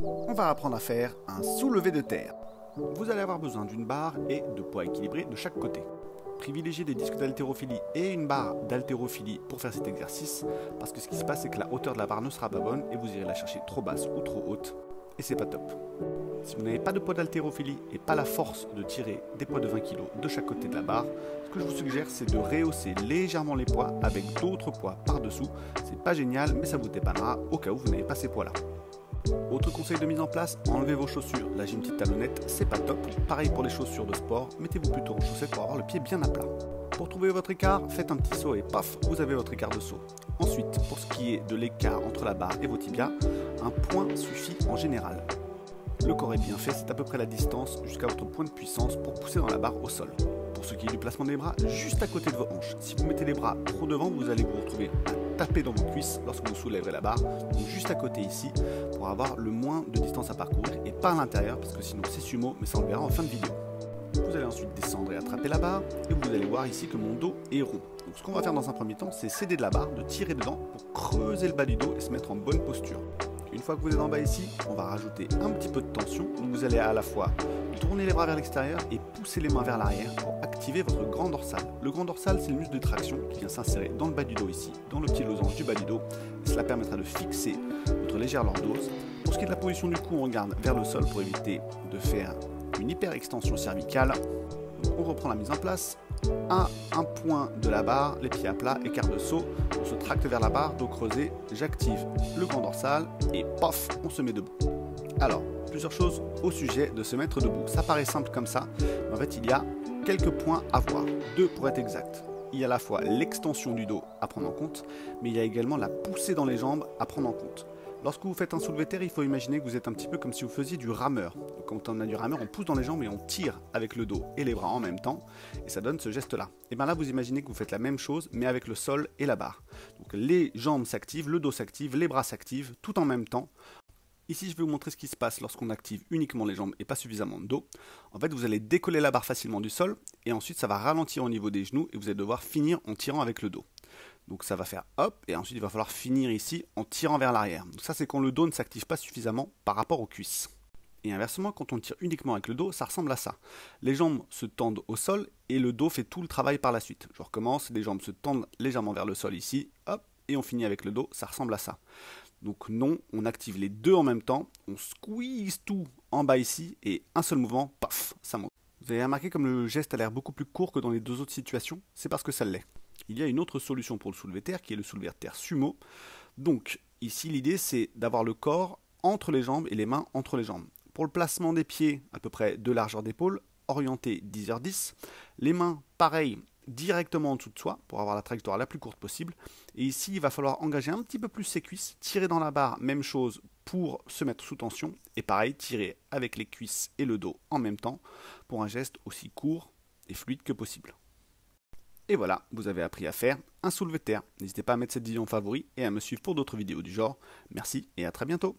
On va apprendre à faire un soulevé de terre. Vous allez avoir besoin d'une barre et de poids équilibrés de chaque côté. Privilégiez des disques d'haltérophilie et une barre d'haltérophilie pour faire cet exercice, parce que ce qui se passe c'est que la hauteur de la barre ne sera pas bonne et vous irez la chercher trop basse ou trop haute, et c'est pas top. Si vous n'avez pas de poids d'haltérophilie et pas la force de tirer des poids de 20 kg de chaque côté de la barre, ce que je vous suggère c'est de rehausser légèrement les poids avec d'autres poids par-dessous. C'est pas génial mais ça vous dépannera au cas où vous n'avez pas ces poids là. Autre conseil de mise en place, enlevez vos chaussures. Là j'ai une petite talonnette, c'est pas top. Pareil pour les chaussures de sport, mettez-vous plutôt en chaussettes pour avoir le pied bien à plat. Pour trouver votre écart, faites un petit saut et paf, vous avez votre écart de saut. Ensuite, pour ce qui est de l'écart entre la barre et vos tibias, un point suffit en général. Le corps est bien fait, c'est à peu près la distance jusqu'à votre point de puissance pour pousser dans la barre au sol. Pour ce qui est du placement des bras, juste à côté de vos hanches. Si vous mettez les bras trop devant, vous allez vous retrouver à taper dans vos cuisses lorsque vous soulèverez la barre. Donc juste à côté ici, pour avoir le moins de distance à parcourir et pas à l'intérieur, parce que sinon c'est sumo, mais ça on le verra en fin de vidéo. Vous allez ensuite descendre et attraper la barre, et vous allez voir ici que mon dos est rond. Donc ce qu'on va faire dans un premier temps, c'est céder de la barre, de tirer dedans pour creuser le bas du dos et se mettre en bonne posture. Une fois que vous êtes en bas ici, on va rajouter un petit peu de tension. Donc vous allez à la fois tourner les bras vers l'extérieur et pousser les mains vers l'arrière pour activer votre grand dorsal. Le grand dorsal, c'est le muscle de traction qui vient s'insérer dans le bas du dos ici, dans le petit losange du bas du dos. Et cela permettra de fixer votre légère lordose. Pour ce qui est de la position du cou, on regarde vers le sol pour éviter de faire une hyper extension cervicale. Donc on reprend la mise en place. À un point de la barre, les pieds à plat, écart de saut, on se tracte vers la barre, dos creusé, j'active le grand dorsal et paf, on se met debout. Alors, plusieurs choses au sujet de se mettre debout. Ça paraît simple comme ça, mais en fait il y a quelques points à voir, 2 pour être exact. Il y a à la fois l'extension du dos à prendre en compte, mais il y a également la poussée dans les jambes à prendre en compte. Lorsque vous faites un soulevé de terre, il faut imaginer que vous êtes un petit peu comme si vous faisiez du rameur. Donc, quand on a du rameur, on pousse dans les jambes et on tire avec le dos et les bras en même temps, et ça donne ce geste-là. Et bien là, vous imaginez que vous faites la même chose, mais avec le sol et la barre. Donc les jambes s'activent, le dos s'active, les bras s'activent, tout en même temps. Ici, je vais vous montrer ce qui se passe lorsqu'on active uniquement les jambes et pas suffisamment de dos. En fait, vous allez décoller la barre facilement du sol, et ensuite ça va ralentir au niveau des genoux, et vous allez devoir finir en tirant avec le dos. Donc ça va faire hop, et ensuite il va falloir finir ici en tirant vers l'arrière. Donc ça c'est quand le dos ne s'active pas suffisamment par rapport aux cuisses. Et inversement, quand on tire uniquement avec le dos, ça ressemble à ça. Les jambes se tendent au sol et le dos fait tout le travail par la suite. Je recommence, les jambes se tendent légèrement vers le sol ici, hop, et on finit avec le dos, ça ressemble à ça. Donc non, on active les deux en même temps, on squeeze tout en bas ici, et un seul mouvement, paf, ça monte. Vous avez remarqué comme le geste a l'air beaucoup plus court que dans les deux autres situations? C'est parce que ça l'est. Il y a une autre solution pour le soulevé de terre qui est le soulevé de terre sumo. Donc ici l'idée c'est d'avoir le corps entre les jambes et les mains entre les jambes. Pour le placement des pieds, à peu près de largeur d'épaule, orienté 10h10. Les mains, pareil, directement en dessous de soi pour avoir la trajectoire la plus courte possible. Et ici il va falloir engager un petit peu plus ses cuisses, tirer dans la barre, même chose pour se mettre sous tension. Et pareil, tirer avec les cuisses et le dos en même temps pour un geste aussi court et fluide que possible. Et voilà, vous avez appris à faire un soulevé de terre. N'hésitez pas à mettre cette vidéo en favori et à me suivre pour d'autres vidéos du genre. Merci et à très bientôt.